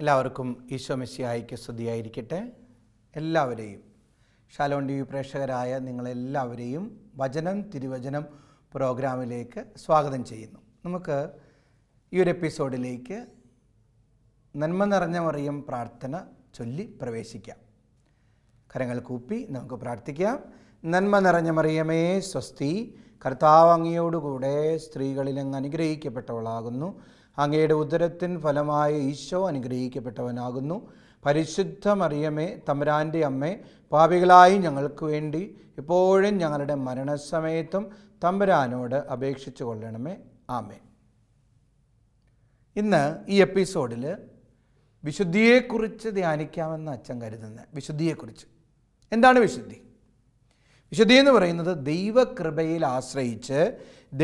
എല്ലാവർക്കും ഈശോ മിശിഹായ്ക്ക് സ്തുതിയായിരിക്കട്ടെ. എല്ലാവരെയും ഷാലോൺ ടി വി പ്രേക്ഷകരായ നിങ്ങളെല്ലാവരെയും വചനം തിരുവചനം പ്രോഗ്രാമിലേക്ക് സ്വാഗതം ചെയ്യുന്നു. നമുക്ക് ഈ ഒരു എപ്പിസോഡിലേക്ക് നന്മ നിറഞ്ഞ മറിയം പ്രാർത്ഥന ചൊല്ലി പ്രവേശിക്കാം. കരങ്ങൾ കൂപ്പി നമുക്ക് പ്രാർത്ഥിക്കാം. നന്മ നിറഞ്ഞ മറിയമേ സ്വസ്തി, കർത്താവ് അങ്ങയോടുകൂടെ സ്ത്രീകളിൽ അങ്ങ് അനുഗ്രഹിക്കപ്പെട്ടവളാകുന്നു. അങ്ങയുടെ ഉദരത്തിൻ ഫലമായ ഈശോ അനുഗ്രഹിക്കപ്പെട്ടവനാകുന്നു. പരിശുദ്ധ മറിയമേ തമ്പുരാൻ്റെ അമ്മേ, പാപികളായി ഞങ്ങൾക്ക് വേണ്ടി എപ്പോഴും ഞങ്ങളുടെ മരണസമയത്തും തമ്പുരാനോട് അപേക്ഷിച്ചു കൊള്ളണമേ. ആമേൻ. ഇന്ന് ഈ എപ്പിസോഡിൽ വിശുദ്ധിയെക്കുറിച്ച് ധ്യാനിക്കാമെന്ന് അച്ഛൻ കരുതുന്നത്. വിശുദ്ധിയെക്കുറിച്ച് എന്താണ് വിശുദ്ധി? വിശുദ്ധി എന്ന് പറയുന്നത് ദൈവകൃപയിൽ ആശ്രയിച്ച്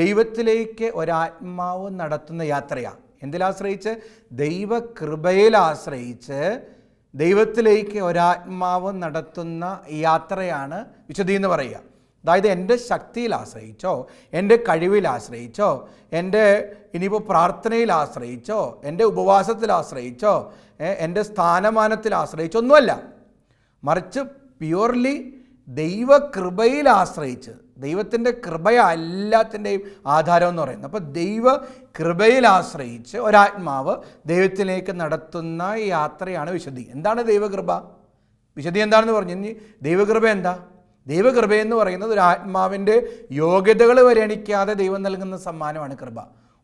ദൈവത്തിലേക്ക് ഒരാത്മാവ് നടത്തുന്ന യാത്രയാണ്. എന്തിലാശ്രയിച്ച്? ദൈവകൃപയിൽ ആശ്രയിച്ച് ദൈവത്തിലേക്ക് ഒരാത്മാവ് നടത്തുന്ന യാത്രയാണ് വിശുദ്ധി എന്ന് പറയുക. അതായത് എൻ്റെ ശക്തിയിൽ ആശ്രയിച്ചോ, എൻ്റെ കഴിവിൽ ആശ്രയിച്ചോ, എൻ്റെ ഇനിയിപ്പോൾ പ്രാർത്ഥനയിൽ ആശ്രയിച്ചോ, എൻ്റെ ഉപവാസത്തിൽ ആശ്രയിച്ചോ, എൻ്റെ സ്ഥാനമാനത്തിൽ ആശ്രയിച്ചോ ഒന്നുമല്ല, മറിച്ച് പ്യുവർലി ദൈവകൃപയിൽ ആശ്രയിച്ച്. ദൈവത്തിൻ്റെ കൃപയാണ് എല്ലാത്തിൻ്റെയും ആധാരം എന്ന് പറയുന്നത്. അപ്പോൾ ദൈവ കൃപയിൽ ആശ്രയിച്ച് ഒരാത്മാവ് ദൈവത്തിലേക്ക് നടത്തുന്ന യാത്രയാണ് വിശുദ്ധി. എന്താണ് ദൈവകൃപ? വിശുദ്ധി എന്താണെന്ന് പറഞ്ഞു കഴിഞ്ഞാൽ ദൈവകൃപ എന്താ? ദൈവകൃപയെന്ന് പറയുന്നത് ഒരു ആത്മാവിൻ്റെ യോഗ്യതകൾ പരിഗണിക്കാതെ ദൈവം നൽകുന്ന സമ്മാനമാണ് കൃപ.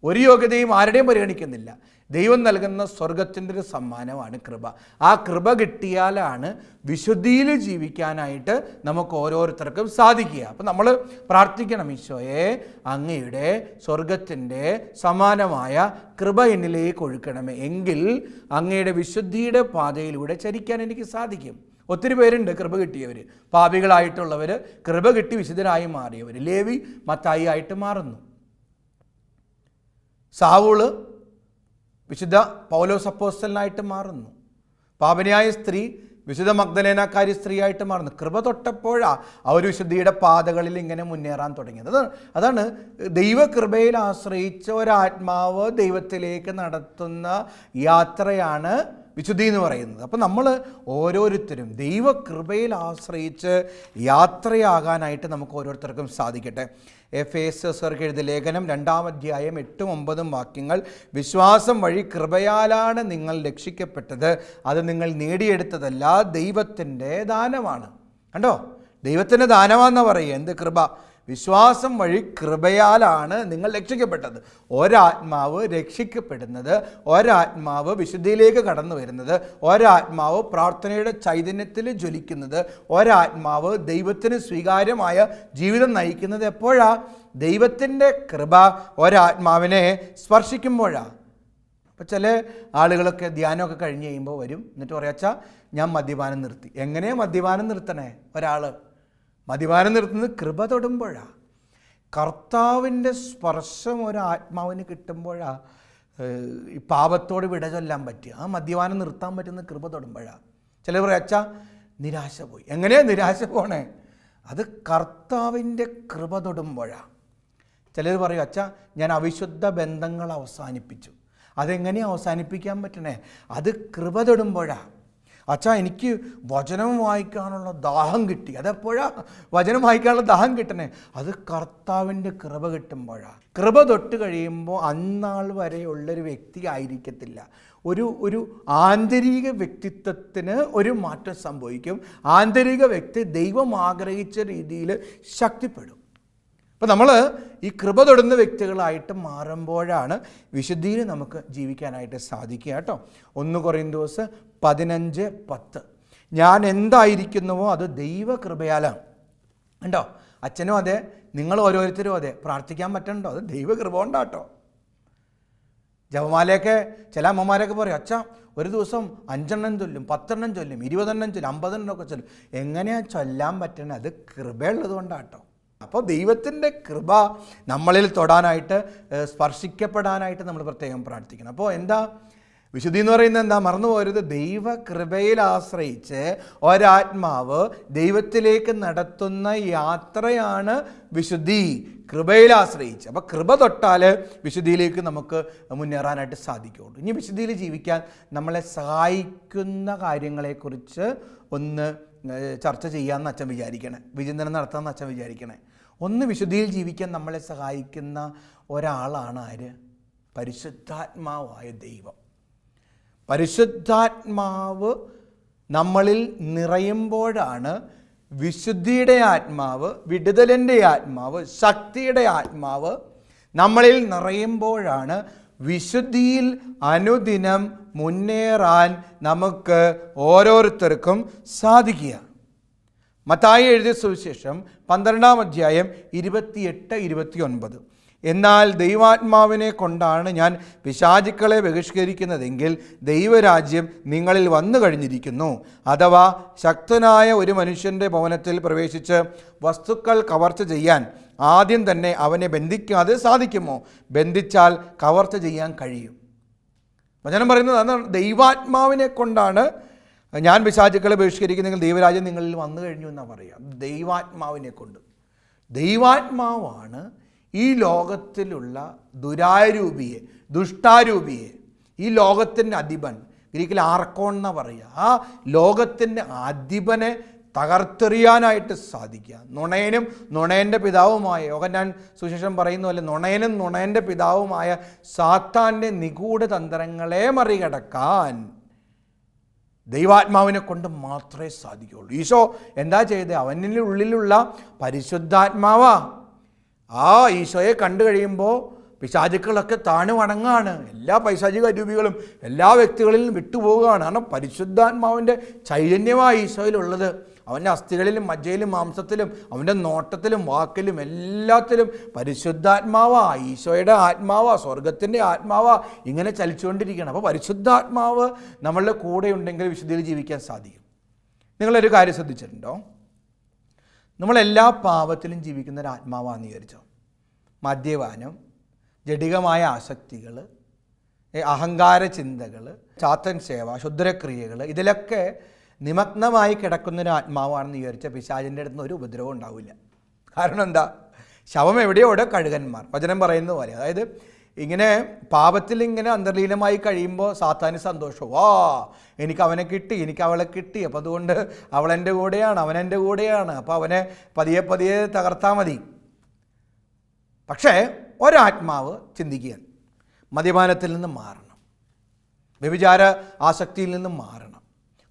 ഒരു യോഗ്യതയും ആരുടെയും പരിഗണിക്കുന്നില്ല. ദൈവം നൽകുന്ന സ്വർഗത്തിൻ്റെ ഒരു സമ്മാനമാണ് കൃപ. ആ കൃപ കിട്ടിയാലാണ് വിശുദ്ധിയിൽ ജീവിക്കാനായിട്ട് നമുക്ക് ഓരോരുത്തർക്കും സാധിക്കുക. അപ്പം നമ്മൾ പ്രാർത്ഥിക്കണം, ഈശോയെ അങ്ങയുടെ സ്വർഗത്തിൻ്റെ സമാനമായ കൃപ എന്നിലേക്ക് ഒഴുക്കണമേ, എങ്കിൽ അങ്ങയുടെ വിശുദ്ധിയുടെ പാതയിലൂടെ ചരിക്കാൻ എനിക്ക് സാധിക്കും. ഒത്തിരി പേരുണ്ട് കൃപ കിട്ടിയവർ, പാപികളായിട്ടുള്ളവർ, കൃപ കിട്ടി വിശുദ്ധരായി മാറിയവർ. ലേവി മത്തായി ആയിട്ട് മാറുന്നു. സാവൂള് വിശുദ്ധ പൗലോസ് അപ്പോസ്തലനായിട്ട് മാറുന്നു. പാപനിയായ സ്ത്രീ വിശുദ്ധ മഗ്ദലേനക്കാരി സ്ത്രീയായിട്ട് മാറുന്നു. കൃപ തൊട്ടപ്പോഴാണ് അവർ വിശുദ്ധിയുടെ പാതകളിൽ ഇങ്ങനെ മുന്നേറാൻ തുടങ്ങിയത്. അതാണ് ദൈവകൃപയിൽ ആശ്രയിച്ച ഒരാത്മാവ് ദൈവത്തിലേക്ക് നടത്തുന്ന യാത്രയാണ് വിശുദ്ധി എന്ന് പറയുന്നത്. അപ്പം നമ്മൾ ഓരോരുത്തരും ദൈവകൃപയിൽ ആശ്രയിച്ച് യാത്രയാകാനായിട്ട് നമുക്ക് ഓരോരുത്തർക്കും സാധിക്കട്ടെ. എഫേസ്യർക്ക് എഴുതിയ ലേഖനം 2-ാം അധ്യായം 8-9 വാക്യങ്ങൾ: വിശ്വാസം വഴി കൃപയാലാണ് നിങ്ങൾ രക്ഷിക്കപ്പെട്ടത്, അത് നിങ്ങൾ നേടിയെടുത്തതല്ല, ദൈവത്തിൻ്റെ ദാനമാണ്. കണ്ടോ, ദൈവത്തിൻ്റെ ദാനമാണെന്ന് പറയുക. എന്ത് കൃപ? വിശ്വാസം വഴി കൃപയാലാണ് നിങ്ങൾ രക്ഷിക്കപ്പെട്ടത്. ഒരാത്മാവ് രക്ഷിക്കപ്പെടുന്നത്, ഒരാത്മാവ് വിശുദ്ധിയിലേക്ക് കടന്നു വരുന്നത്, ഒരാത്മാവ് പ്രാർത്ഥനയുടെ ചൈതന്യത്തിൽ ജ്വലിക്കുന്നത്, ഒരാത്മാവ് ദൈവത്തിന് സ്വീകാര്യമായ ജീവിതം നയിക്കുന്നത് എപ്പോഴാണ്? ദൈവത്തിൻ്റെ കൃപ ഒരാത്മാവിനെ സ്പർശിക്കുമ്പോഴാണ്. അപ്പോൾ ചില ആളുകളൊക്കെ ധ്യാനമൊക്കെ കഴിഞ്ഞ് കഴിയുമ്പോൾ വരും, എന്നിട്ട് പറയാം, അച്ഛാ ഞാൻ മദ്യപാനം നിർത്തി. എങ്ങനെയാണ് മദ്യപാനം നിർത്തണേ? ഒരാൾ മദ്യപാനം നിർത്തുന്നത് കൃപ തൊടുമ്പോഴാണ്. കർത്താവിൻ്റെ സ്പർശം ഒരാത്മാവിന് കിട്ടുമ്പോഴാണ് ഈ പാപത്തോട് വിട ചൊല്ലാൻ പറ്റുക. ആ മദ്യപാനം നിർത്താൻ പറ്റുന്ന കൃപ തൊടുമ്പോഴാണ്. ചിലർ പറയും, അച്ഛാ നിരാശ പോയി. എങ്ങനെയാണ് നിരാശ പോണേ? അത് കർത്താവിൻ്റെ കൃപ തൊടുമ്പോഴാണ്. ചിലർ പറയും, അച്ഛാ ഞാൻ അവിശുദ്ധ ബന്ധങ്ങൾ അവസാനിപ്പിച്ചു. അതെങ്ങനെയാണ് അവസാനിപ്പിക്കാൻ പറ്റണേ? അത് കൃപ തൊടുമ്പോഴാണ്. അച്ഛാ എനിക്ക് വചനം വായിക്കാനുള്ള ദാഹം കിട്ടി. അതെപ്പോഴാണ് വചനം വായിക്കാനുള്ള ദാഹം കിട്ടണേ? അത് കർത്താവിൻ്റെ കൃപ കിട്ടുമ്പോഴാണ്. കൃപ തൊട്ട് കഴിയുമ്പോൾ അന്നാൾ വരെയുള്ളൊരു വ്യക്തി ആയിരിക്കത്തില്ല. ഒരു ആന്തരിക വ്യക്തിത്വത്തിന് ഒരു മാറ്റം സംഭവിക്കും. ആന്തരിക വ്യക്തി ദൈവം ആഗ്രഹിച്ച രീതിയിൽ ശക്തിപ്പെടും. അപ്പോൾ നമ്മൾ ഈ കൃപ തൊടുന്ന വ്യക്തികളായിട്ട് മാറുമ്പോഴാണ് വിശുദ്ധിയിൽ നമുക്ക് ജീവിക്കാനായിട്ട് സാധിക്കുക കേട്ടോ. 1 കൊറിന്തോസ് 15:10 ഞാൻ എന്തായിരിക്കുന്നുവോ അത് ദൈവകൃപയാലാണ്. ഉണ്ടോ? അച്ഛനും അതെ, നിങ്ങൾ ഓരോരുത്തരും അതെ. പ്രാർത്ഥിക്കാൻ പറ്റണ്ടോ? അത് ദൈവകൃപ കൊണ്ടാട്ടോ. ജപമാലയൊക്കെ ചില അമ്മമാരൊക്കെ പറയും, അച്ഛാ ഒരു ദിവസം 5 എണ്ണം ചൊല്ലും, 10 എണ്ണം ചൊല്ലും, 20 എണ്ണം ചൊല്ലും, 50 എണ്ണം ഒക്കെ ചൊല്ലും. എങ്ങനെയാണ് ചൊല്ലാൻ പറ്റണത്? അത് കൃപയുള്ളത് കൊണ്ടാട്ടോ. അപ്പോൾ ദൈവത്തിൻ്റെ കൃപ നമ്മളിൽ തൊടാനായിട്ട്, സ്പർശിക്കപ്പെടാനായിട്ട് നമ്മൾ പ്രത്യേകം പ്രാർത്ഥിക്കണം. അപ്പോൾ എന്താ വിശുദ്ധി എന്ന് പറയുന്നത് എന്താ? മറന്നു പോരുത്. ദൈവകൃപയിൽ ആശ്രയിച്ച് ഒരാത്മാവ് ദൈവത്തിലേക്ക് നടത്തുന്ന യാത്രയാണ് വിശുദ്ധി, കൃപയിൽ ആശ്രയിച്ച്. അപ്പോൾ കൃപ തൊട്ടാൽ വിശുദ്ധിയിലേക്ക് നമുക്ക് മുന്നേറാനായിട്ട് സാധിക്കുകയുള്ളൂ. ഇനി വിശുദ്ധിയിൽ ജീവിക്കാൻ നമ്മളെ സഹായിക്കുന്ന കാര്യങ്ങളെക്കുറിച്ച് ഒന്ന് ചർച്ച ചെയ്യാമെന്ന് അച്ഛൻ വിചാരിക്കണേ, വിചിന്തനം നടത്താമെന്ന് അച്ഛൻ വിചാരിക്കണേ. ഒന്ന്, വിശുദ്ധിയിൽ ജീവിക്കാൻ നമ്മളെ സഹായിക്കുന്ന ഒരാളാണ് ആര്? പരിശുദ്ധാത്മാവായ ദൈവം. പരിശുദ്ധാത്മാവ് നമ്മളിൽ നിറയുമ്പോഴാണ് വിശുദ്ധിയുടെ ആത്മാവ്, വിടുതലിൻ്റെ ആത്മാവ്, ശക്തിയുടെ ആത്മാവ് നമ്മളിൽ നിറയുമ്പോഴാണ് വിശുദ്ധിയിൽ അനുദിനം മുന്നേറാൻ നമുക്ക് ഓരോരുത്തർക്കും സാധിക്കുക. മത്തായി എഴുതിയ സുവിശേഷം 12-ാം അധ്യായം 28-29. എന്നാൽ ദൈവാത്മാവിനെ കൊണ്ടാണ് ഞാൻ പിശാചുക്കളെ ബഹിഷ്കരിക്കുന്നതെങ്കിൽ ദൈവരാജ്യം നിങ്ങളിൽ വന്നു കഴിഞ്ഞിരിക്കുന്നു. അഥവാ ശക്തനായ ഒരു മനുഷ്യൻ്റെ ഭവനത്തിൽ പ്രവേശിച്ച് വസ്തുക്കൾ കവർച്ച ചെയ്യാൻ ആദ്യം തന്നെ അവനെ ബന്ധിക്കാതെ സാധിക്കുമോ? ബന്ധിച്ചാൽ കവർച്ച ചെയ്യാൻ കഴിയും. വചനം പറയുന്നത് അതാണ്, ദൈവാത്മാവിനെ കൊണ്ടാണ് ഞാൻ പിശാചുക്കളെ ബഹിഷ്കരിക്കുന്നെങ്കിൽ ദൈവരാജ്യം നിങ്ങളിൽ വന്നു കഴിഞ്ഞു എന്നാണ് പറയുക. ദൈവാത്മാവിനെ കൊണ്ട്. ദൈവാത്മാവാണ് ഈ ലോകത്തിലുള്ള ദുരാരൂപിയെ, ദുഷ്ടാരൂപിയെ, ഈ ലോകത്തിൻ്റെ അധിപൻ, ഗ്രീക്കിൽ ആർക്കോൺ എന്നാ പറയുക, ആ ലോകത്തിൻ്റെ അധിപനെ തകർത്തെറിയാനായിട്ട് സാധിക്കുക. നുണയനും നുണയൻ്റെ പിതാവുമായ, യോഹന്നാൻ സുവിശേഷം പറയുന്ന പോലെ നുണയനും നുണയൻ്റെ പിതാവുമായ സാത്താൻ്റെ നിഗൂഢ തന്ത്രങ്ങളെ മറികടക്കാൻ ദൈവാത്മാവിനെ കൊണ്ട് മാത്രമേ സാധിക്കുകയുള്ളൂ. ഈശോ എന്താ ചെയ്തത്? അവൻ്റെ ഉള്ളിലുള്ള പരിശുദ്ധാത്മാവാ. ആ ഈശോയെ കണ്ടു കഴിയുമ്പോൾ പിശാചുക്കളൊക്കെ താണു വണങ്ങാണ്. എല്ലാ പൈശാചിക അരൂപികളും എല്ലാ വ്യക്തികളിലും വിട്ടുപോവുകയാണ്. കാരണം പരിശുദ്ധാത്മാവിൻ്റെ ചൈതന്യമാണ് ഈശോയിലുള്ളത്. അവൻ്റെ അസ്ഥികളിലും മജ്ജയിലും മാംസത്തിലും അവൻ്റെ നോട്ടത്തിലും വാക്കിലും എല്ലാത്തിലും പരിശുദ്ധാത്മാവാ, ഈശോയുടെ ആത്മാവാ, സ്വർഗത്തിൻ്റെ ആത്മാവാ ഇങ്ങനെ ചലിച്ചുകൊണ്ടിരിക്കുകയാണ്. അപ്പോൾ പരിശുദ്ധാത്മാവ് നമ്മളുടെ കൂടെ ഉണ്ടെങ്കിൽ വിശുദ്ധിയിൽ ജീവിക്കാൻ സാധിക്കും. നിങ്ങളൊരു കാര്യം ശ്രദ്ധിച്ചിട്ടുണ്ടോ? നമ്മളെല്ലാ പാപത്തിലും ജീവിക്കുന്ന ഒരു ആത്മാവാന്ന് വിചാരിച്ചോ. മദ്യപാനം, ജഡികമായ ആസക്തികൾ, അഹങ്കാര ചിന്തകൾ, ചാത്തൻ സേവ, ക്ഷുദ്രക്രിയകൾ, ഇതിലൊക്കെ നിമഗ്നമായി കിടക്കുന്നൊരു ആത്മാവാണെന്ന് വിചാരിച്ച പിശാചിൻ്റെ അടുത്ത് ഒരു ഉപദ്രവം ഉണ്ടാവില്ല. കാരണം എന്താ? ശവം എവിടെയോടെ കഴുകന്മാർ, വചനം പറയുന്നത് പോലെ. അതായത് ഇങ്ങനെ പാപത്തിൽ ഇങ്ങനെ അന്തർലീനമായി കഴിയുമ്പോൾ സാത്താന് സന്തോഷവും, എനിക്ക് അവനെ കിട്ടി, എനിക്ക് അവളെ കിട്ടി, അപ്പോൾ അതുകൊണ്ട് അവളെൻ്റെ കൂടെയാണ്, അവനെൻ്റെ കൂടെയാണ്, അപ്പോൾ അവനെ പതിയെ പതിയെ തകർത്താൽ മതി. പക്ഷേ ഒരാത്മാവ് ചിന്തിക്കുക, മദ്യപാനത്തിൽ നിന്ന് മാറണം, വ്യഭിചാര ആസക്തിയിൽ നിന്ന് മാറണം,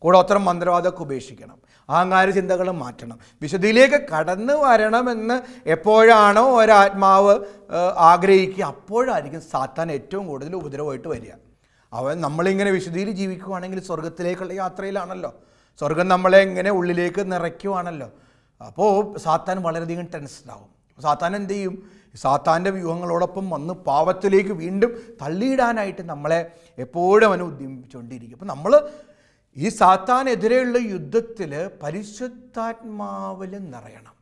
കൂടോത്രം മന്ത്രവാദമൊക്കെ ഉപേക്ഷിക്കണം, അഹങ്കാര ചിന്തകൾ മാറ്റണം, വിശുദ്ധിയിലേക്ക് കടന്നു വരണമെന്ന് എപ്പോഴാണോ ഒരാത്മാവ് ആഗ്രഹിക്കുക അപ്പോഴായിരിക്കും സാത്താൻ ഏറ്റവും കൂടുതൽ ഉപദ്രവമായിട്ട് വരിക. അവൻ നമ്മളിങ്ങനെ വിശുദ്ധിയിൽ ജീവിക്കുകയാണെങ്കിൽ സ്വർഗത്തിലേക്കുള്ള യാത്രയിലാണല്ലോ, സ്വർഗം നമ്മളെ ഇങ്ങനെ ഉള്ളിലേക്ക് നിറയ്ക്കുവാണല്ലോ. അപ്പോൾ സാത്താൻ വളരെയധികം ടെൻസ്ഡാവും. സാത്താൻ എന്ത് ചെയ്യും? സാത്താൻ്റെ വ്യൂഹങ്ങളോടൊപ്പം വന്ന് പാപത്തിലേക്ക് വീണ്ടും തള്ളിയിടാനായിട്ട് നമ്മളെ എപ്പോഴും അവനെ ഉദ്യമിച്ചുകൊണ്ടിരിക്കും. അപ്പം നമ്മൾ ഈ സാത്താനെതിരെയുള്ള യുദ്ധത്തിൽ പരിശുദ്ധാത്മാവിലും നിറയണം,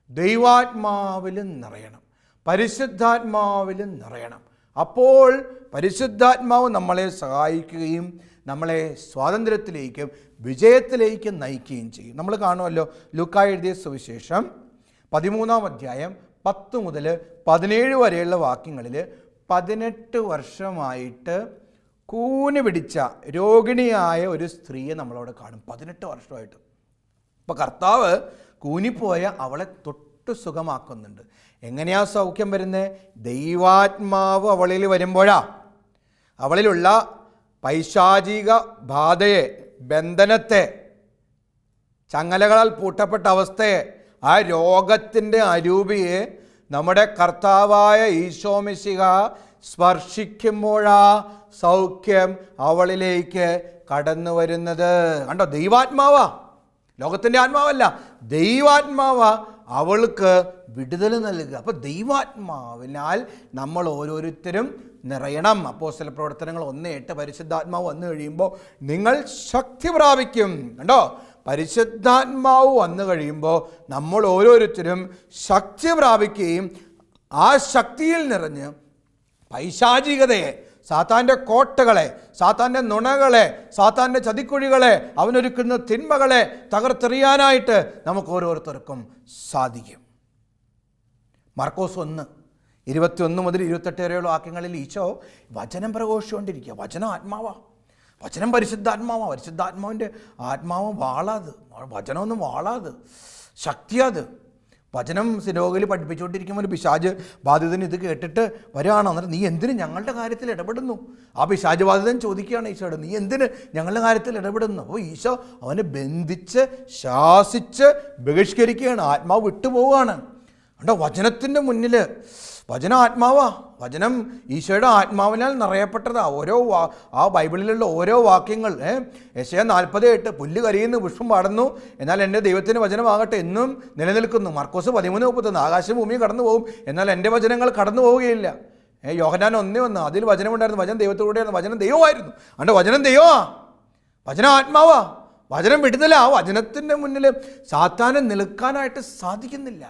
ദൈവാത്മാവിലും നിറയണം, പരിശുദ്ധാത്മാവിലും നിറയണം. അപ്പോൾ പരിശുദ്ധാത്മാവ് നമ്മളെ സഹായിക്കുകയും നമ്മളെ സ്വാതന്ത്ര്യത്തിലേക്കും വിജയത്തിലേക്കും നയിക്കുകയും ചെയ്യും. നമ്മൾ കാണുമല്ലോ ലൂക്കാ എഴുതിയ സുവിശേഷം 13-ാം അധ്യായം 10 മുതൽ 17 വരെയുള്ള വാക്യങ്ങളിൽ 18 വർഷമായിട്ട് കൂന് പിടിച്ച രോഗിണിയായ ഒരു സ്ത്രീയെ നമ്മളവിടെ കാണും. 18 വർഷമായിട്ട്. അപ്പോൾ കർത്താവ് കൂനിപ്പോയ അവളെ തൊട്ട് സുഖമാക്കുന്നുണ്ട്. എങ്ങനെയാ സൗഖ്യം വരുന്നത്? ദൈവാത്മാവ് അവളിൽ വരുമ്പോഴാ. അവളിലുള്ള പൈശാചിക ബാധയെ, ബന്ധനത്തെ, ചങ്ങലകളാൽ പൂട്ടപ്പെട്ട അവസ്ഥയെ, ആ രോഗത്തിൻ്റെ അരൂപിയെ നമ്മുടെ കർത്താവായ ഈശോ മിശിഹ സ്പർശിക്കുമ്പോഴാ സൗഖ്യം അവളിലേക്ക് കടന്നു വരുന്നത്. കണ്ടോ? ദൈവാത്മാവാ, ലോകത്തിൻ്റെ ആത്മാവല്ല, ദൈവാത്മാവാ അവൾക്ക് വിടുതൽ നൽകുക. അപ്പോൾ ദൈവാത്മാവിനാൽ നമ്മൾ ഓരോരുത്തരും നിറയണം. അപ്പോസ്തല പ്രവർത്തനങ്ങൾ 1:8 പരിശുദ്ധാത്മാവ് വന്നു കഴിയുമ്പോൾ നിങ്ങൾ ശക്തി പ്രാപിക്കും. കണ്ടോ? പരിശുദ്ധാത്മാവ് വന്നു കഴിയുമ്പോൾ നമ്മൾ ഓരോരുത്തരും ശക്തി പ്രാപിക്കുകയും ആ ശക്തിയിൽ നിറഞ്ഞ് പൈശാചികതയെ, സാത്താൻ്റെ കോട്ടകളെ, സാത്താൻ്റെ നുണകളെ, സാത്താൻ്റെ ചതിക്കുഴികളെ, അവനൊരുക്കുന്ന തിന്മകളെ തകർത്തെറിയാനായിട്ട് നമുക്ക് ഓരോരുത്തർക്കും സാധിക്കും. മാർക്കോസ് 1:21 മുതൽ 28 വരെയുള്ള വാക്യങ്ങളിൽ ഈശോ വചനം പ്രഘോഷിച്ചുകൊണ്ടിരിക്കുക. വചനം ആത്മാവാണ്, വചനം പരിശുദ്ധാത്മാവാണ്. പരിശുദ്ധാത്മാവിൻ്റെ ആത്മാവ് വാളാത്, വചനമൊന്നും വാളാത്, ശക്തിയാത്. വചനം സിനോഗിൽ പഠിപ്പിച്ചുകൊണ്ടിരിക്കുമ്പോൾ ഒരു പിശാച് ബാധിതൻ ഇത് കേട്ടിട്ട് വരികയാണ്. അന്നേരം നീ എന്തിന് ഞങ്ങളുടെ കാര്യത്തിൽ ഇടപെടുന്നു? ആ പിശാച് ബാധിതൻ ചോദിക്കുകയാണ് ഈശോയോട്, നീ എന്തിന് ഞങ്ങളുടെ കാര്യത്തിൽ ഇടപെടുന്നു? അപ്പോൾ ഈശോ അവനെ ബന്ധിച്ച് ശാസിച്ച് ബഹിഷ്കരിക്കുകയാണ്. ആത്മാവ് വിട്ടുപോവുകയാണ്. കണ്ടോ, വചനത്തിൻ്റെ മുന്നിൽ വചനം ആത്മാവാ. വചനം ഈശോയുടെ ആത്മാവിനാൽ നിറയപ്പെട്ടതാ. ആ ബൈബിളിലുള്ള ഓരോ വാക്യങ്ങൾ, യെശയ്യാ 40:8 പുല്ല് കരിയുന്നു, പുഷ്പം പാടുന്നു, എന്നാൽ എൻ്റെ ദൈവത്തിൻ്റെ വചനമാകട്ടെ എന്നും നിലനിൽക്കുന്നു. മർക്കോസ് 13:31 ആകാശം ഭൂമിയും കടന്നു പോകും, എന്നാൽ എൻ്റെ വചനങ്ങൾ കടന്നു പോവുകയില്ല. യോഹന്നാൻ 1:1 അതിൽ വചനമുണ്ടായിരുന്നു, വചനം ദൈവത്തോടെയായിരുന്നു, വചനം ദൈവമായിരുന്നു. അതുകൊണ്ട് വചനം ദൈവമാ, വചനം ആത്മാവാ, വചനം വിടുതല. ആ വചനത്തിൻ്റെ മുന്നിൽ സാത്താന് നിൽക്കാനായിട്ട് സാധിക്കുന്നില്ല.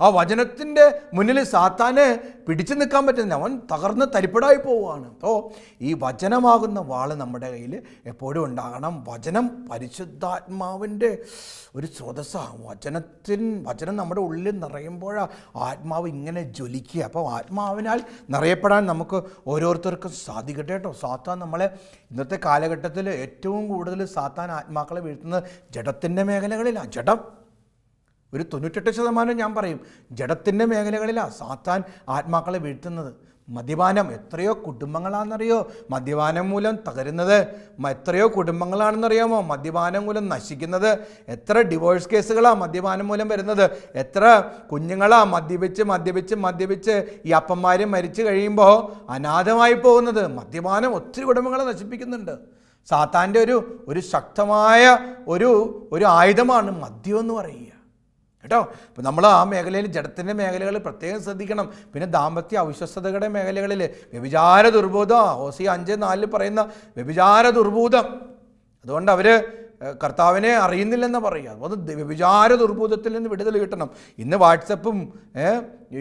ആ വചനത്തിൻ്റെ മുന്നിൽ സാത്താന് പിടിച്ചു നിൽക്കാൻ പറ്റുന്നില്ല. അവൻ തകർന്ന് തരിപ്പടായി പോവുകയാണ്. അപ്പോൾ ഈ വചനമാകുന്ന വാള് നമ്മുടെ കയ്യിൽ എപ്പോഴും ഉണ്ടാകണം. വചനം പരിശുദ്ധാത്മാവിൻ്റെ ഒരു സ്രോതസ്സാണ്. വചനം നമ്മുടെ ഉള്ളിൽ നിറയുമ്പോഴാണ് ആത്മാവ് ഇങ്ങനെ ജ്വലിക്കുക. അപ്പോൾ ആത്മാവിനാൽ നിറയപ്പെടാൻ നമുക്ക് ഓരോരുത്തർക്കും സാധിക്കട്ടെ കേട്ടോ. സാത്താൻ നമ്മളെ ഇന്നത്തെ കാലഘട്ടത്തിൽ ഏറ്റവും കൂടുതൽ സാത്താൻ ആത്മാക്കളെ വീഴ്ത്തുന്നത് ജഡത്തിൻ്റെ മേഖലകളിലാണ്. ജഡം ഒരു 98% ഞാൻ പറയും ജഡത്തിൻ്റെ മേഖലകളിലാണ് സാത്താൻ ആത്മാക്കളെ വീഴ്ത്തുന്നത്. മദ്യപാനം, എത്രയോ കുടുംബങ്ങളാണെന്നറിയോ മദ്യപാനം മൂലം തകരുന്നത്? എത്രയോ കുടുംബങ്ങളാണെന്നറിയാമോ മദ്യപാനം മൂലം നശിക്കുന്നത്? എത്ര ഡിവോഴ്സ് കേസുകളാണ് മദ്യപാനം മൂലം വരുന്നത്? എത്ര കുഞ്ഞുങ്ങളാണ് മദ്യപിച്ച് ഈ അപ്പന്മാർ മരിച്ചു കഴിയുമ്പോൾ അനാഥമായി പോകുന്നത്? മദ്യപാനം ഒത്തിരി കുടുംബങ്ങളെ നശിപ്പിക്കുന്നുണ്ട്. സാത്താൻ്റെ ഒരു ശക്തമായ ഒരു ആയുധമാണ് മദ്യം എന്ന് പറയുക കേട്ടോ. ഇപ്പം നമ്മൾ ആ മേഖലയിൽ ജഡത്തിൻ്റെ മേഖലകളിൽ പ്രത്യേകം ശ്രദ്ധിക്കണം. പിന്നെ ദാമ്പത്യ അവിശ്വസ്തതയുടെ മേഖലകളിൽ വ്യഭിചാര ദുർബോധം, ഹോസിയ 5:4 പറയുന്ന വ്യഭിചാര ദുർബോധം. അതുകൊണ്ട് അവർ കർത്താവിനെ അറിയുന്നില്ലെന്ന് പറയുക. അപ്പോൾ വ്യഭിചാര ദുർബോധത്തിൽ നിന്ന് വിടുതൽ കിട്ടണം. ഇന്ന് വാട്സപ്പും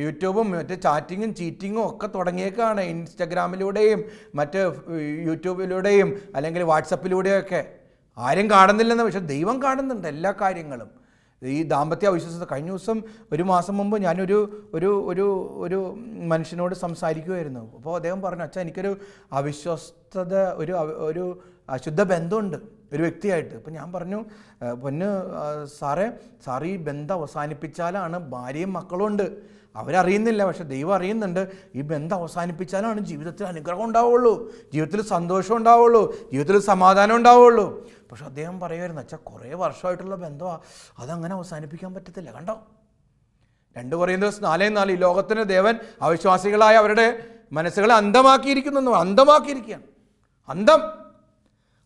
യൂട്യൂബും മറ്റ് ചാറ്റിങ്ങും ചീറ്റിങ്ങും ഒക്കെ തുടങ്ങിയേക്കാണ്. ഇൻസ്റ്റഗ്രാമിലൂടെയും മറ്റ് യൂട്യൂബിലൂടെയും അല്ലെങ്കിൽ വാട്സപ്പിലൂടെയൊക്കെ. ആരും കാണുന്നില്ലെന്ന്, പക്ഷേ ദൈവം കാണുന്നുണ്ട് എല്ലാ കാര്യങ്ങളും. ഈ ദാമ്പത്യ അവിശ്വസ്തത, കഴിഞ്ഞ ദിവസം ഒരു മാസം മുമ്പ് ഞാനൊരു ഒരു ഒരു ഒരു മനുഷ്യനോട് സംസാരിക്കുമായിരുന്നു. അപ്പോൾ അദ്ദേഹം പറഞ്ഞു, അച്ഛാ എനിക്കൊരു അവിശ്വസ്തത, ഒരു അശുദ്ധ ബന്ധമുണ്ട് ഒരു വ്യക്തിയായിട്ട്. അപ്പോൾ ഞാൻ പറഞ്ഞു, സാറ് ഈ ബന്ധം അവസാനിപ്പിച്ചാലാണ് ഭാര്യയും മക്കളും ഉണ്ട്, അവരറിയുന്നില്ല, പക്ഷെ ദൈവം അറിയുന്നുണ്ട്. ഈ ബന്ധം അവസാനിപ്പിച്ചാലാണ് ജീവിതത്തിൽ അനുഗ്രഹം ഉണ്ടാവുള്ളൂ, ജീവിതത്തിൽ സന്തോഷം ഉണ്ടാവുള്ളൂ, ജീവിതത്തിൽ സമാധാനം ഉണ്ടാവുള്ളൂ. പക്ഷെ അദ്ദേഹം പറയുമായിരുന്നു, അച്ഛാ കുറേ വർഷമായിട്ടുള്ള ബന്ധമാണ്, അതങ്ങനെ അവസാനിപ്പിക്കാൻ പറ്റത്തില്ല. കണ്ടോ, 2 കൊരിന്ത്യർ 4:4 ഈ ലോകത്തിന് ദേവൻ അവിശ്വാസികളായ അവരുടെ മനസ്സുകളെ അന്ധമാക്കിയിരിക്കുകയാണ്. അന്ധം.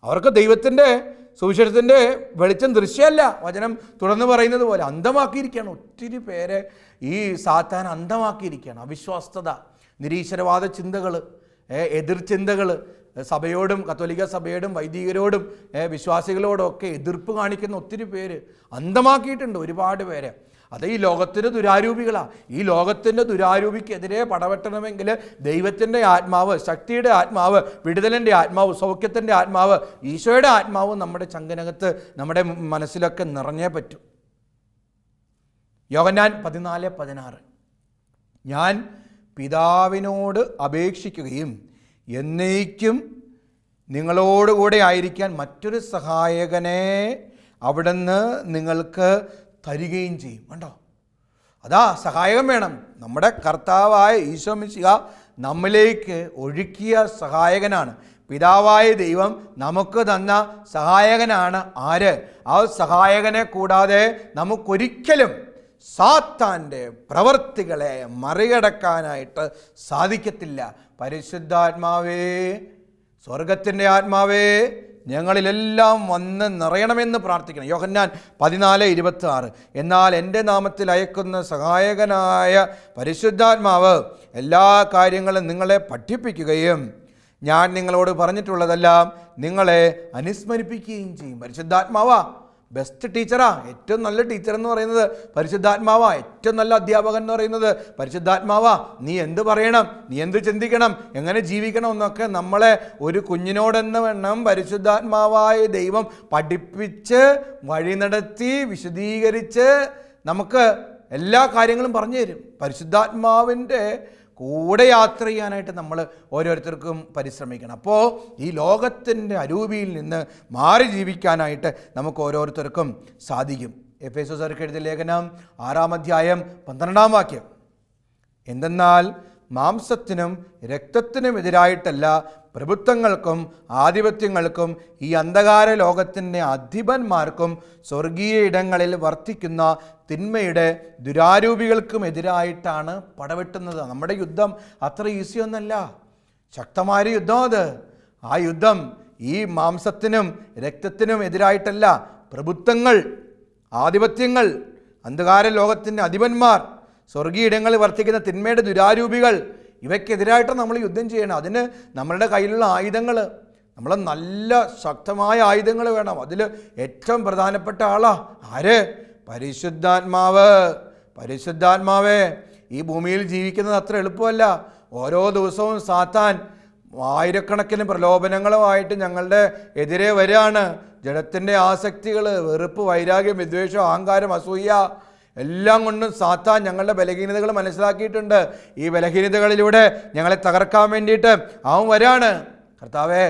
അവർക്ക് ദൈവത്തിൻ്റെ സുവിശേഷത്തിൻ്റെ വെളിച്ചം ദൃശ്യമല്ല, വചനം തുടർന്ന് പറയുന്നത് പോലെ അന്ധമാക്കിയിരിക്കുകയാണ്. ഒത്തിരി പേരെ ഈ സാത്താൻ അന്ധമാക്കിയിരിക്കുകയാണ്. അവിശ്വാസത, നിരീശ്വരവാദ ചിന്തകൾ, എതിർ ചിന്തകൾ, സഭയോടും കത്തോലിക്ക സഭയോടും വൈദികരോടും വിശ്വാസികളോടും ഒക്കെ എതിർപ്പ് കാണിക്കുന്ന ഒത്തിരി പേര് അന്ധമാക്കിയിട്ടുണ്ട് ഒരുപാട് പേരെ. അത് ഈ ലോകത്തിൻ്റെ ദുരാരൂപികളാണ്. ഈ ലോകത്തിൻ്റെ ദുരാരൂപിക്കെതിരെ പടവെട്ടണമെങ്കിൽ ദൈവത്തിൻ്റെ ആത്മാവ്, ശക്തിയുടെ ആത്മാവ്, വിടുതലിൻ്റെ ആത്മാവ്, സൗഖ്യത്തിൻ്റെ ആത്മാവ്, ഈശോയുടെ ആത്മാവ് നമ്മുടെ ചങ്കനകത്ത്, നമ്മുടെ മനസ്സിലൊക്കെ നിറഞ്ഞേ പറ്റൂ. യോഹന്നാൻ 14:16 ഞാൻ പിതാവിനോട് അപേക്ഷിക്കുകയും എന്നേക്കും നിങ്ങളോടുകൂടെ ആയിരിക്കാൻ മറ്റൊരു സഹായകനെ അവിടുന്ന് നിങ്ങൾക്ക് തരികയും ചെയ്യും. കണ്ടോ, അതാ സഹായകം വേണം. നമ്മുടെ കർത്താവായ ഈശോ മിശിഹ നമ്മിലേക്ക് ഒഴുക്കിയ സഹായകനാണ്. പിതാവായ ദൈവം നമുക്ക് തന്ന സഹായകനാണ് ആര്? ആ സഹായകനെ കൂടാതെ നമുക്കൊരിക്കലും സാത്താൻ്റെ പ്രവൃത്തികളെ മറികടക്കാനായിട്ട് സാധിക്കത്തില്ല. പരിശുദ്ധാത്മാവേ, സ്വർഗത്തിൻ്റെ ആത്മാവേ, ഞങ്ങളിലെല്ലാം വന്ന് നിറയണമെന്ന് പ്രാർത്ഥിക്കണം. യോഹന്നാൻ 14:26 എന്നാൽ എൻ്റെ നാമത്തിൽ അയക്കുന്ന സഹായകനായ പരിശുദ്ധാത്മാവ് എല്ലാ കാര്യങ്ങളും നിങ്ങളെ പഠിപ്പിക്കുകയും ഞാൻ നിങ്ങളോട് പറഞ്ഞിട്ടുള്ളതെല്ലാം നിങ്ങളെ അനുസ്മരിപ്പിക്കുകയും ചെയ്യും. പരിശുദ്ധാത്മാവാ, ബെസ്റ്റ് ടീച്ചറാ, ഏറ്റവും നല്ല ടീച്ചർ എന്ന് പറയുന്നത് പരിശുദ്ധാത്മാവാ, ഏറ്റവും നല്ല അധ്യാപകൻ എന്ന് പറയുന്നത് പരിശുദ്ധാത്മാവാ. നീ എന്ത് പറയണം, നീ എന്ത് ചിന്തിക്കണം, എങ്ങനെ ജീവിക്കണം എന്നൊക്കെ നമ്മളെ ഒരു കുഞ്ഞിനോടെന്ന വണ്ണം പരിശുദ്ധാത്മാവായ ദൈവം പഠിപ്പിച്ച് വഴി നടത്തി വിശദീകരിച്ച് നമുക്ക് എല്ലാ കാര്യങ്ങളും പറഞ്ഞു തരും. പരിശുദ്ധാത്മാവിൻ്റെ കൂടെ യാത്ര ചെയ്യാനായിട്ട് നമ്മൾ ഓരോരുത്തർക്കും പരിശ്രമിക്കണം. അപ്പോൾ ഈ ലോകത്തിൻ്റെ അരൂപിയിൽ നിന്ന് മാറി ജീവിക്കാനായിട്ട് നമുക്ക് ഓരോരുത്തർക്കും സാധിക്കും. എഫേസ്യർക്ക് എഴുതിയ ലേഖനം 6-ാം അധ്യായം 12-ാം വാക്യം, എന്തെന്നാൽ മാംസത്തിനും രക്തത്തിനും എതിരായിട്ടല്ല, പ്രഭുത്വങ്ങൾക്കും ആധിപത്യങ്ങൾക്കും ഈ അന്ധകാര ലോകത്തിൻ്റെ അധിപന്മാർക്കും സ്വർഗീയ ഇടങ്ങളിൽ വർത്തിക്കുന്ന തിന്മയുടെ ദുരാരൂപികൾക്കും എതിരായിട്ടാണ് പടവെട്ടുന്നത്. നമ്മുടെ യുദ്ധം അത്ര ഈസി ഒന്നല്ല, ശക്തമായ യുദ്ധം അത്. ആ യുദ്ധം ഈ മാംസത്തിനും രക്തത്തിനും എതിരായിട്ടല്ല, പ്രഭുത്വങ്ങൾ, ആധിപത്യങ്ങൾ, അന്ധകാര ലോകത്തിൻ്റെ അധിപന്മാർ, സ്വർഗീയ ഇടങ്ങളിൽ വർത്തിക്കുന്ന തിന്മയുടെ ദുരാരൂപികൾ, ഇവയ്ക്കെതിരായിട്ടാണ് നമ്മൾ യുദ്ധം ചെയ്യണം. അതിന് നമ്മളുടെ കയ്യിലുള്ള ആയുധങ്ങൾ, നമ്മൾ നല്ല ശക്തമായ ആയുധങ്ങൾ വേണം. അതിൽ ഏറ്റവും പ്രധാനപ്പെട്ട ആര്? പരിശുദ്ധാത്മാവ്. പരിശുദ്ധാത്മാവേ, ഈ ഭൂമിയിൽ ജീവിക്കുന്നത് അത്ര എളുപ്പമല്ല. ഓരോ ദിവസവും സാത്താൻ ആയിരക്കണക്കിന് പ്രലോഭനങ്ങളുമായിട്ട് ഞങ്ങളുടെ എതിരെ വരികയാണ്. ജഡത്തിൻ്റെ ആസക്തികൾ, വെറുപ്പ്, വൈരാഗ്യം, വിദ്വേഷം, അഹങ്കാരം, അസൂയ എല്ലാം കൊണ്ടും സാത്താൻ ഞങ്ങളുടെ ബലഹീനതകൾ മനസ്സിലാക്കിയിട്ടുണ്ട്. ഈ ബലഹീനതകളിലൂടെ ഞങ്ങളെ തകർക്കാൻ വേണ്ടിയിട്ട് അവൻ വരാണ്. കർത്താവേ,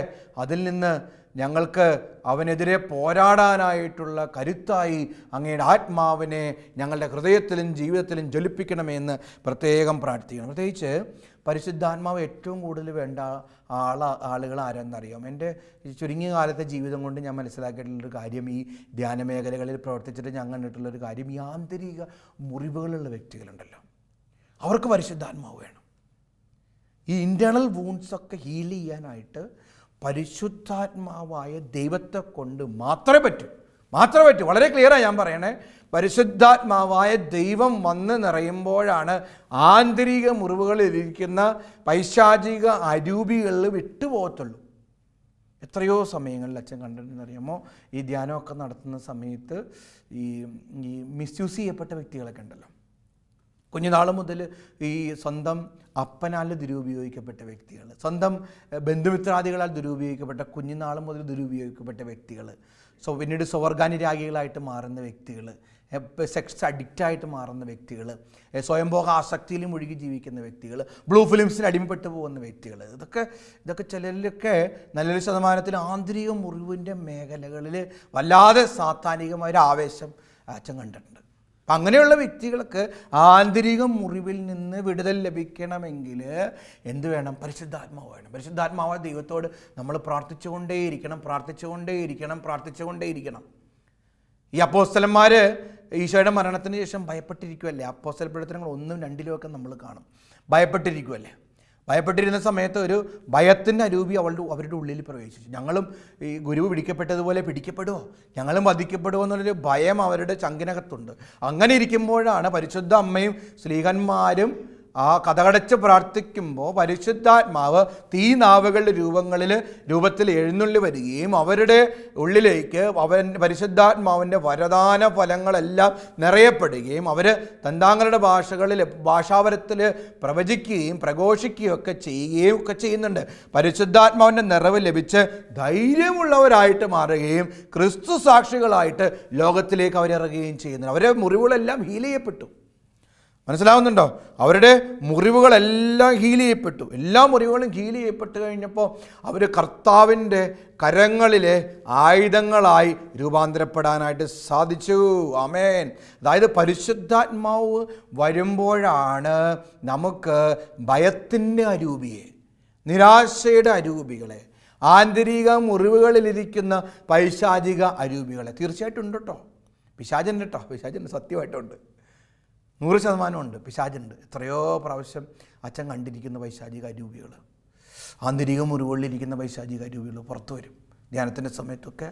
അതിൽ നിന്ന് ഞങ്ങൾക്ക് അവനെതിരെ പോരാടാനായിട്ടുള്ള കരുത്തായി അങ്ങയുടെ ആത്മാവിനെ ഞങ്ങളുടെ ഹൃദയത്തിലും ജീവിതത്തിലും ജ്വലിപ്പിക്കണമെന്ന് പ്രത്യേകം പ്രാർത്ഥിക്കണം. പ്രത്യേകിച്ച് പരിശുദ്ധാത്മാവ് ഏറ്റവും കൂടുതൽ വേണ്ട ആളുകൾ ആരെന്നറിയാം? എൻ്റെ ചുരുങ്ങിയ കാലത്തെ ജീവിതം കൊണ്ട് ഞാൻ മനസ്സിലാക്കിയിട്ടുള്ളൊരു കാര്യം, ഈ ധ്യാന മേഖലകളിൽ പ്രവർത്തിച്ചിട്ട് ഞാൻ കണ്ടിട്ടുള്ളൊരു കാര്യം, ഈ ആന്തരിക മുറിവുകളുള്ള വ്യക്തികളുണ്ടല്ലോ, അവർക്ക് പരിശുദ്ധാത്മാവ് വേണം. ഈ ഇൻറ്റേർണൽ വൂൺസൊക്കെ ഹീൽ ചെയ്യാനായിട്ട് പരിശുദ്ധാത്മാവായ ദൈവത്തെ കൊണ്ട് മാത്രമേ പറ്റൂ. വളരെ ക്ലിയറാണ് ഞാൻ പറയണേ. പരിശുദ്ധാത്മാവായ ദൈവം വന്ന് നിറയുമ്പോഴാണ് ആന്തരിക മുറിവുകളിലിരിക്കുന്ന പൈശാചിക അരൂപികളിൽ വിട്ടുപോകത്തുള്ളൂ. എത്രയോ സമയങ്ങളിൽ അച്ഛൻ കണ്ടിട്ടുണ്ടെന്നറിയാമോ, ഈ ധ്യാനമൊക്കെ നടത്തുന്ന സമയത്ത് ഈ മിസ്യൂസ് ചെയ്യപ്പെട്ട വ്യക്തികളൊക്കെ ഉണ്ടല്ലോ, കുഞ്ഞുനാൾ മുതൽ ഈ സ്വന്തം അപ്പനാൽ ദുരുപയോഗിക്കപ്പെട്ട വ്യക്തികൾ, സ്വന്തം ബന്ധുമിത്രാദികളാൽ ദുരുപയോഗിക്കപ്പെട്ട, കുഞ്ഞുനാൾ മുതൽ ദുരുപയോഗിക്കപ്പെട്ട വ്യക്തികൾ, പിന്നീട് സ്വവർഗാനുരാഗികളായിട്ട് മാറുന്ന വ്യക്തികൾ, സെക്സ് അഡിക്റ്റായിട്ട് മാറുന്ന വ്യക്തികൾ, സ്വയംഭോഗ ആസക്തിയിൽ മുഴുകി ജീവിക്കുന്ന വ്യക്തികൾ, ബ്ലൂ ഫിലിംസിന് അടിമപ്പെട്ടു പോകുന്ന വ്യക്തികൾ, ഇതൊക്കെ ചിലരിലൊക്കെ നല്ലൊരു ശതമാനത്തിൽ ആന്തരിക മുറിവിൻ്റെ മേഖലകളിൽ വല്ലാതെ സാത്താനികമായൊരു ആവേശം അച്ഛൻ കണ്ടിട്ടുണ്ട്. അപ്പം അങ്ങനെയുള്ള വ്യക്തികൾക്ക് ആന്തരിക മുറിവിൽ നിന്ന് വിടുതൽ ലഭിക്കണമെങ്കിൽ എന്ത് വേണം? പരിശുദ്ധാത്മാവ് വേണം. പരിശുദ്ധാത്മാവ് ദൈവത്തോട് നമ്മൾ പ്രാർത്ഥിച്ചുകൊണ്ടേയിരിക്കണം. ഈ അപ്പോസ്തലന്മാർ ഈശോയുടെ മരണത്തിന് ശേഷം ഭയപ്പെട്ടിരിക്കുമല്ലേ? അപ്പോസ്തല പ്രവർത്തനങ്ങൾ 1, 2 നമ്മൾ കാണും. ഭയപ്പെട്ടിരുന്ന സമയത്ത് ഒരു ഭയത്തിൻ്റെ അരൂപി അവരുടെ ഉള്ളിൽ പ്രവേശിച്ചു. ഞങ്ങളും ഈ ഗുരുവ് പിടിക്കപ്പെട്ടതുപോലെ പിടിക്കപ്പെടുമോ, ഞങ്ങളും വധിക്കപ്പെടുമോ എന്നുള്ളൊരു ഭയം അവരുടെ ചങ്കിനകത്തുണ്ട്. അങ്ങനെ ഇരിക്കുമ്പോഴാണ് പരിശുദ്ധ അമ്മയും ശ്ലീഹന്മാരും ആ കതകടച്ച് പ്രാർത്ഥിക്കുമ്പോൾ പരിശുദ്ധാത്മാവ് തീനാവുകളുടെ രൂപത്തിൽ എഴുന്നള്ളി വരികയും അവരുടെ ഉള്ളിലേക്ക് പരിശുദ്ധാത്മാവിൻ്റെ വരദാന ഫലങ്ങളെല്ലാം നിറയപ്പെടുകയും അവർ തന്താങ്ങളുടെ ഭാഷാവരത്തിൽ പ്രവചിക്കുകയും പ്രഘോഷിക്കുകയും ഒക്കെ ചെയ്യുന്നുണ്ട്. പരിശുദ്ധാത്മാവിൻ്റെ നിറവ് ലഭിച്ച് ധൈര്യമുള്ളവരായിട്ട് മാറുകയും ക്രിസ്തു സാക്ഷികളായിട്ട് ലോകത്തിലേക്ക് അവരിറങ്ങുകയും ചെയ്യുന്നുണ്ട്. അവരുടെ മുറിവുകളെല്ലാം ഹീൽ ചെയ്യപ്പെട്ടു. മനസ്സിലാവുന്നുണ്ടോ? അവരുടെ മുറിവുകളെല്ലാം ഹീൽ ചെയ്യപ്പെട്ടു. എല്ലാ മുറിവുകളും ഹീൽ ചെയ്യപ്പെട്ട് കഴിഞ്ഞപ്പോൾ അവർ കർത്താവിൻ്റെ കരങ്ങളിലെ ആയുധങ്ങളായി രൂപാന്തരപ്പെടാനായിട്ട് സാധിച്ചു. ആമേൻ. അതായത് പരിശുദ്ധാത്മാവ് വരുമ്പോഴാണ് നമുക്ക് ഭയത്തിൻ്റെ അരൂപിയെ, നിരാശയുടെ അരൂപികളെ, ആന്തരിക മുറിവുകളിലിരിക്കുന്ന പൈശാചിക അരൂപികളെ, തീർച്ചയായിട്ടും ഉണ്ട് കേട്ടോ. പിശാചുണ്ട്, സത്യമായിട്ടുണ്ട്, 100% ഉണ്ട്. പിശാചുണ്ട്. എത്രയോ പ്രാവശ്യം അച്ഛൻ കണ്ടിരിക്കുന്ന പൈശാചിക അരൂപികൾ, ആന്തരിക മുറിവുകളിലിരിക്കുന്ന പൈശാചിക അരൂപികൾ പുറത്തു വരും. ധ്യാനത്തിൻ്റെ സമയത്തൊക്കെ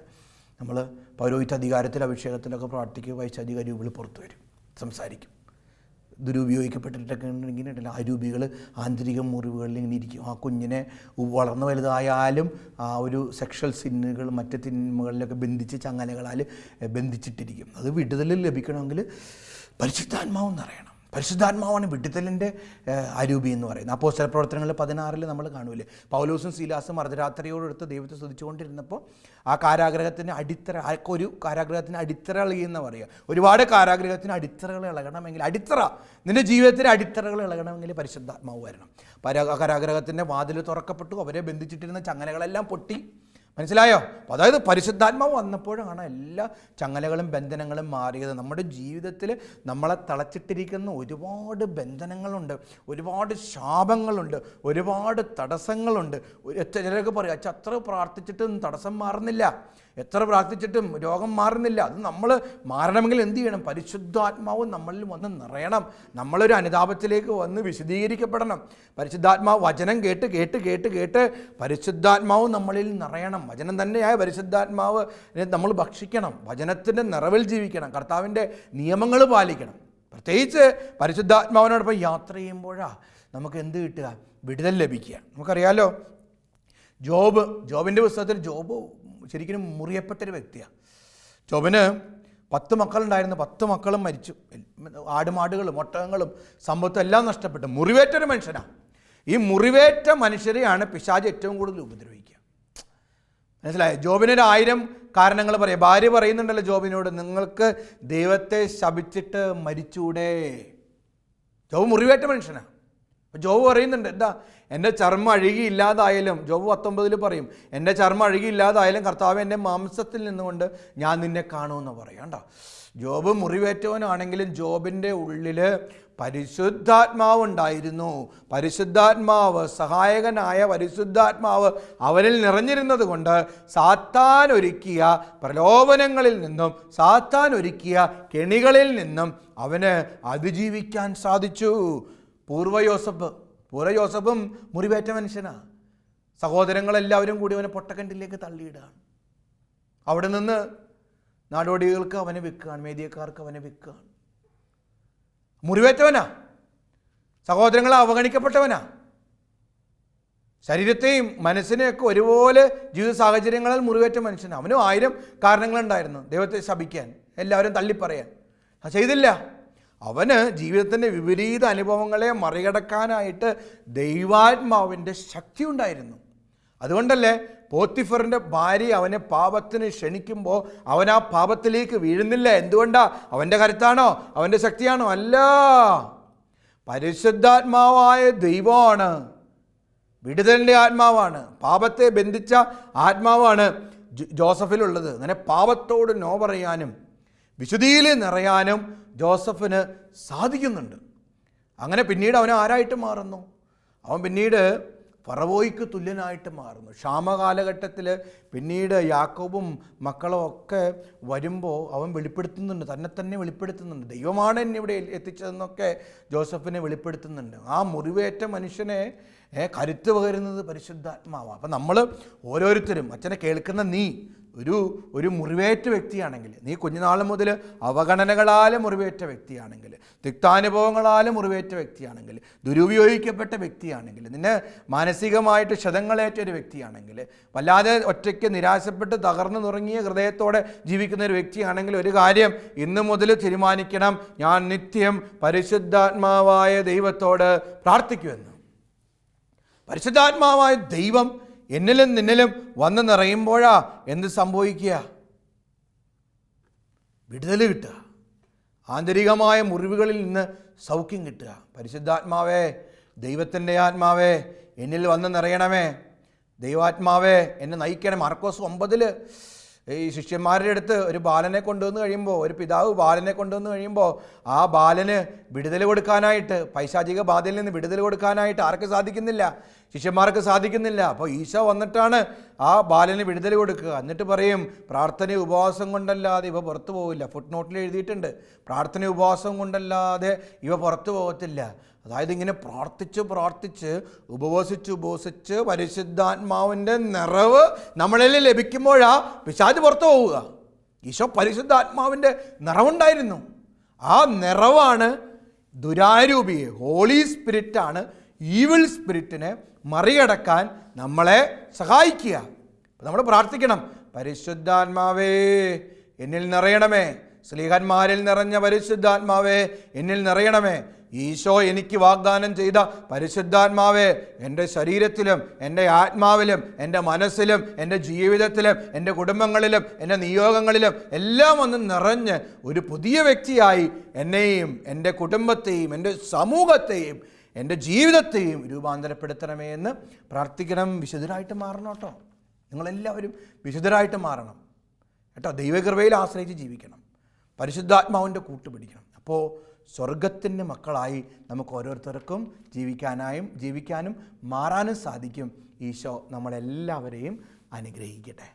നമ്മൾ പൗരോഹിത്യ അധികാരത്തിൽ അഭിഷേകത്തിലൊക്കെ പ്രാർത്ഥിക്കുക, പൈശാചിക അരൂപികൾ പുറത്തു വരും, സംസാരിക്കും. ദുരുപയോഗിക്കപ്പെട്ടിട്ടൊക്കെ ഇങ്ങനെ ഉണ്ടല്ലോ, അരൂപികൾ ആന്തരിക മുറിവുകളിൽ ഇങ്ങനെ ഇരിക്കും. ആ കുഞ്ഞിനെ വളർന്നു വലുതായാലും ആ ഒരു സെക്ഷൽ സിന്നുകൾ മറ്റ് തിന്മകളിലൊക്കെ ബന്ധിച്ച് ചങ്ങലകളാൽ ബന്ധിച്ചിട്ടിരിക്കും. അത് വിടുതൽ ലഭിക്കണമെങ്കിൽ പരിശുദ്ധാത്മാവ് എന്നറിയണം. പരിശുദ്ധാത്മാവാണ് വിടുതലിൻ്റെ അരൂപി എന്ന് പറയുന്നത്. അപ്പോസ്തല പ്രവർത്തനങ്ങളിൽ 16 നമ്മൾ കാണൂലേ, പൗലോസും സീലാസും അർദ്ധരാത്രിയോടെടുത്ത് ദൈവത്തെ സ്തുതിച്ചുകൊണ്ടിരുന്നപ്പോൾ ആ കാരാഗ്രഹത്തിന് അടിത്തറ, ഒരു കാരാഗ്രഹത്തിന് അടിത്തറ ഇളകിയെന്ന് പറയുക. ഒരുപാട് കാരാഗ്രഹത്തിന് അടിത്തറകൾ ഇളകണമെങ്കിൽ, അടിത്തറ നിൻ്റെ ജീവിതത്തിലെ അടിത്തറകൾ ഇളകണമെങ്കിൽ പരിശുദ്ധാത്മാവ് വരണം. കാരാഗ്രഹത്തിൻ്റെ വാതിൽ തുറക്കപ്പെട്ടു, അവരെ ബന്ധിച്ചിട്ടിരുന്ന ചങ്ങലകളെല്ലാം പൊട്ടി. മനസ്സിലായോ? അതായത് പരിശുദ്ധാത്മാവ് വന്നപ്പോഴാണ് എല്ലാ ചങ്ങലകളും ബന്ധനങ്ങളും മാറിയത്. നമ്മുടെ ജീവിതത്തിൽ നമ്മളെ തളച്ചിട്ടിരിക്കുന്ന ഒരുപാട് ബന്ധനങ്ങളുണ്ട്, ഒരുപാട് ശാപങ്ങളുണ്ട്, ഒരുപാട് തടസ്സങ്ങളുണ്ട്. ചിലരൊക്കെ പറയും, അച്ഛാ അത്ര പ്രാർത്ഥിച്ചിട്ടും തടസ്സം മാറുന്നില്ല, എത്ര പ്രാർത്ഥിച്ചിട്ടും രോഗം മാറുന്നില്ല. അത് നമ്മൾ മാറണമെങ്കിൽ എന്ത് ചെയ്യണം? പരിശുദ്ധാത്മാവ് നമ്മളിൽ വന്ന് നിറയണം. നമ്മളൊരു അനുതാപത്തിലേക്ക് വന്ന് വിശദീകരിക്കപ്പെടണം. പരിശുദ്ധാത്മാവ് വചനം കേട്ട് കേട്ട് കേട്ട് കേട്ട് പരിശുദ്ധാത്മാവ് നമ്മളിൽ നിറയണം. വചനം തന്നെയായ പരിശുദ്ധാത്മാവ് നമ്മൾ ഭക്ഷിക്കണം, വചനത്തിൻ്റെ നിറവിൽ ജീവിക്കണം, കർത്താവിൻ്റെ നിയമങ്ങൾ പാലിക്കണം. പ്രത്യേകിച്ച് പരിശുദ്ധാത്മാവിനോടൊപ്പം യാത്ര ചെയ്യുമ്പോഴാണ് നമുക്ക് എന്ത് കിട്ടുക? വിടുതൽ ലഭിക്കുക. നമുക്കറിയാലോ, ജോബിൻ്റെ പുസ്തകത്തിൽ ജോബ് ശരിക്കും മുറിയപ്പെട്ടൊരു വ്യക്തിയാണ്. ജോബിന് 10 മക്കളുണ്ടായിരുന്നു, 10 മക്കളും മരിച്ചു. ആടുമാടുകളും ഒട്ടകങ്ങളും സമ്പത്തും എല്ലാം നഷ്ടപ്പെട്ടു. മുറിവേറ്റൊരു മനുഷ്യനാണ്. ഈ മുറിവേറ്റ മനുഷ്യരെയാണ് പിശാച് ഏറ്റവും കൂടുതൽ ഉപദ്രവിക്കുക. മനസ്സിലായോ? ജോബിനൊരു 1000 കാരണങ്ങൾ പറയാം. ഭാര്യ പറയുന്നുണ്ടല്ലോ ജോബിനോട്, നിങ്ങൾക്ക് ദൈവത്തെ ശപിച്ചിട്ട് മരിച്ചൂടെ. ജോബ് മുറിവേറ്റ മനുഷ്യനാണ്. ജോബ് പറയുന്നുണ്ട്, എന്താ എൻ്റെ ചർമ്മം അഴുകിയില്ലാതായാലും, ജോബ് 19 പറയും, എൻ്റെ ചർമ്മം അഴുകിയില്ലാതായാലും കർത്താവ് എൻ്റെ മാംസത്തിൽ നിന്നുകൊണ്ട് ഞാൻ നിന്നെ കാണുമെന്ന് പറയാം. കണ്ടോ? ജോബ് മുറിവേറ്റവനാണെങ്കിലും ജോബിൻ്റെ ഉള്ളിൽ പരിശുദ്ധാത്മാവ് ഉണ്ടായിരുന്നു. പരിശുദ്ധാത്മാവ്, സഹായകനായ പരിശുദ്ധാത്മാവ് അവനിൽ നിറഞ്ഞിരുന്നത് കൊണ്ട് സാത്താൻ ഒരുക്കിയ പ്രലോഭനങ്ങളിൽ നിന്നും, സാത്താൻ ഒരുക്കിയ കെണികളിൽ നിന്നും അവന് അതിജീവിക്കാൻ സാധിച്ചു. പൂർവ്വ യോസഫും മുറിവേറ്റ മനുഷ്യനാണ്. സഹോദരങ്ങളെല്ലാവരും കൂടി അവനെ പൊട്ടക്കിണറ്റിലേക്ക് തള്ളിയിടുകയാണ്. അവിടെ നിന്ന് നാടോടികൾക്ക് അവനെ വിൽക്കുകയാണ്, മേദിയക്കാർക്ക് അവനെ വിൽക്കുകയാണ്. മുറിവേറ്റവനാ, സഹോദരങ്ങളെ അവഗണിക്കപ്പെട്ടവനാ. ശരീരത്തെയും മനസ്സിനെയൊക്കെ ഒരുപോലെ ജീവിത സാഹചര്യങ്ങളിൽ മുറിവേറ്റ മനുഷ്യനാണ്. അവനും 1000 കാരണങ്ങളുണ്ടായിരുന്നു ദൈവത്തെ ശപിക്കാൻ, എല്ലാവരും തള്ളിപ്പറയാൻ. ചെയ്തില്ല. അവന് ജീവിതത്തിൻ്റെ വിപരീത അനുഭവങ്ങളെ മറികടക്കാനായിട്ട് ദൈവാത്മാവിൻ്റെ ശക്തി ഉണ്ടായിരുന്നു. അതുകൊണ്ടല്ലേ പോത്തിഫറിൻ്റെ ഭാര്യ അവനെ പാപത്തിന് ക്ഷണിക്കുമ്പോൾ അവൻ ആ പാപത്തിലേക്ക് വീഴുന്നില്ല. എന്തുകൊണ്ടാ? അവൻ്റെ കരുത്താണോ? അവൻ്റെ ശക്തിയാണോ? അല്ല, പരിശുദ്ധാത്മാവായ ദൈവമാണ്, വിടുതലിൻ്റെ ആത്മാവാണ്, പാപത്തെ ബന്ധിച്ച ആത്മാവാണ് ജോസഫിലുള്ളത്. അങ്ങനെ പാപത്തോട് നോ പറയാനും വിശുദ്ധിയിൽ നിറയാനും ജോസഫിന് സാധിക്കുന്നുണ്ട്. അങ്ങനെ പിന്നീട് അവൻ ആരായിട്ട് മാറുന്നു? അവൻ പിന്നീട് ഫറവോയ്ക്ക് തുല്യനായിട്ട് മാറുന്നു. ക്ഷാമകാലഘട്ടത്തിൽ പിന്നീട് യാക്കോബും മക്കളും ഒക്കെ വരുമ്പോൾ അവൻ വെളിപ്പെടുത്തുന്നുണ്ട്, തന്നെ വെളിപ്പെടുത്തുന്നുണ്ട്. ദൈവമാണ് എന്നെ ഇവിടെ എത്തിച്ചതെന്നൊക്കെ ജോസഫിനെ വെളിപ്പെടുത്തുന്നുണ്ട്. ആ മുറിവേറ്റ മനുഷ്യനെ കരുത്ത് പകരുന്നത് പരിശുദ്ധാത്മാവാണ്. അപ്പം നമ്മൾ ഓരോരുത്തരും, അച്ഛനെ കേൾക്കുന്ന നീ ഒരു മുറിവേറ്റ വ്യക്തിയാണെങ്കിൽ, നീ കുഞ്ഞുനാൾ മുതൽ അവഗണനകളാൽ മുറിവേറ്റ വ്യക്തിയാണെങ്കിൽ, തിക്താനുഭവങ്ങളാൽ മുറിവേറ്റ വ്യക്തിയാണെങ്കിൽ, ദുരുപയോഗിക്കപ്പെട്ട വ്യക്തിയാണെങ്കിൽ, നിന്നെ മാനസികമായിട്ട് ക്ഷതങ്ങളേറ്റ ഒരു വ്യക്തിയാണെങ്കിൽ, വല്ലാതെ ഒറ്റയ്ക്ക് നിരാശപ്പെട്ട് തകർന്നു നുറങ്ങിയ ഹൃദയത്തോടെ ജീവിക്കുന്ന ഒരു വ്യക്തിയാണെങ്കിൽ, ഒരു കാര്യം ഇന്നു മുതൽ തീരുമാനിക്കണം, ഞാൻ നിത്യം പരിശുദ്ധാത്മാവായ ദൈവത്തോട് പ്രാർത്ഥിക്കുമെന്ന്. പരിശുദ്ധാത്മാവായ ദൈവം എന്നിലും നിന്നിലും വന്ന് നിറയുമ്പോഴാ എന്ത് സംഭവിക്കുക? വിടുതൽ കിട്ടുക, ആന്തരികമായ മുറിവുകളിൽ നിന്ന് സൗഖ്യം കിട്ടുക. പരിശുദ്ധാത്മാവേ, ദൈവത്തിൻ്റെ ആത്മാവേ, എന്നിൽ വന്ന് നിറയണമേ. ദൈവാത്മാവേ, എന്നെ നയിക്കണം. മാർക്കോസ് 9 ഈ ശിഷ്യന്മാരുടെ അടുത്ത് ഒരു ബാലനെ കൊണ്ടുവന്ന് കഴിയുമ്പോൾ, ഒരു പിതാവ് ബാലനെ കൊണ്ടുവന്ന് കഴിയുമ്പോൾ, ആ ബാലന് വിടുതൽ കൊടുക്കാനായിട്ട്, പൈശാചിക ബാധയിൽ നിന്ന് വിടുതൽ കൊടുക്കാനായിട്ട് ആർക്ക് സാധിക്കുന്നില്ല? ശിഷ്യന്മാർക്ക് സാധിക്കുന്നില്ല. അപ്പോൾ ഈശോ വന്നിട്ടാണ് ആ ബാലന് വിടുതൽ കൊടുക്കുക. എന്നിട്ട് പറയും, പ്രാർത്ഥന ഉപവാസം കൊണ്ടല്ലാതെ ഇവ പുറത്തു പോവില്ല. ഫുട് നോട്ടിൽ എഴുതിയിട്ടുണ്ട്, പ്രാർത്ഥന ഉപവാസം കൊണ്ടല്ലാതെ ഇവ പുറത്തു പോകത്തില്ല. അതായത് ഇങ്ങനെ പ്രാർത്ഥിച്ച് ഉപവസിച്ച് പരിശുദ്ധാത്മാവിൻ്റെ നിറവ് നമ്മളിൽ ലഭിക്കുമ്പോഴാ പിശാച് പുറത്തു പോവുക. ഈശോ പരിശുദ്ധാത്മാവിൻ്റെ നിറവുണ്ടായിരുന്നു. ആ നിറവാണ് ദുരാരൂപിയെ, ഹോളി സ്പിരിറ്റാണ് ഈവിൾ സ്പിരിറ്റിനെ മറികടക്കാൻ നമ്മളെ സഹായിക്കുക. നമ്മൾ പ്രാർത്ഥിക്കണം, പരിശുദ്ധാത്മാവേ എന്നിൽ നിറയണമേ, സ്ലീഹന്മാരിൽ നിറഞ്ഞ പരിശുദ്ധാത്മാവേ എന്നിൽ നിറയണമേ. ഈശോ എനിക്ക് വാഗ്ദാനം ചെയ്ത പരിശുദ്ധാത്മാവേ എൻ്റെ ശരീരത്തിലും എൻ്റെ ആത്മാവിലും എൻ്റെ മനസ്സിലും എൻ്റെ ജീവിതത്തിലും എൻ്റെ കുടുംബങ്ങളിലും എൻ്റെ നിയോഗങ്ങളിലും എല്ലാം ഒന്ന് നിറഞ്ഞ് ഒരു പുതിയ വ്യക്തിയായി എന്നെയും എൻ്റെ കുടുംബത്തെയും എൻ്റെ സമൂഹത്തെയും എൻ്റെ ജീവിതത്തെയും രൂപാന്തരപ്പെടുത്തണമേ എന്ന് പ്രാർത്ഥിക്കണം. വിശുദ്ധരായിട്ട് മാറണം കേട്ടോ. നിങ്ങളെല്ലാവരും വിശുദ്ധരായിട്ട് മാറണം കേട്ടോ. ദൈവകൃപയിൽ ആശ്രയിച്ച് ജീവിക്കണം, പരിശുദ്ധാത്മാവിൻ്റെ കൂട്ടുപിടിക്കണം. അപ്പോൾ സ്വർഗത്തിൻ്റെ മക്കളായി നമുക്ക് ഓരോരുത്തർക്കും ജീവിക്കാനും മാറാനും സാധിക്കും. ഈശോ നമ്മളെല്ലാവരെയും അനുഗ്രഹിക്കട്ടെ.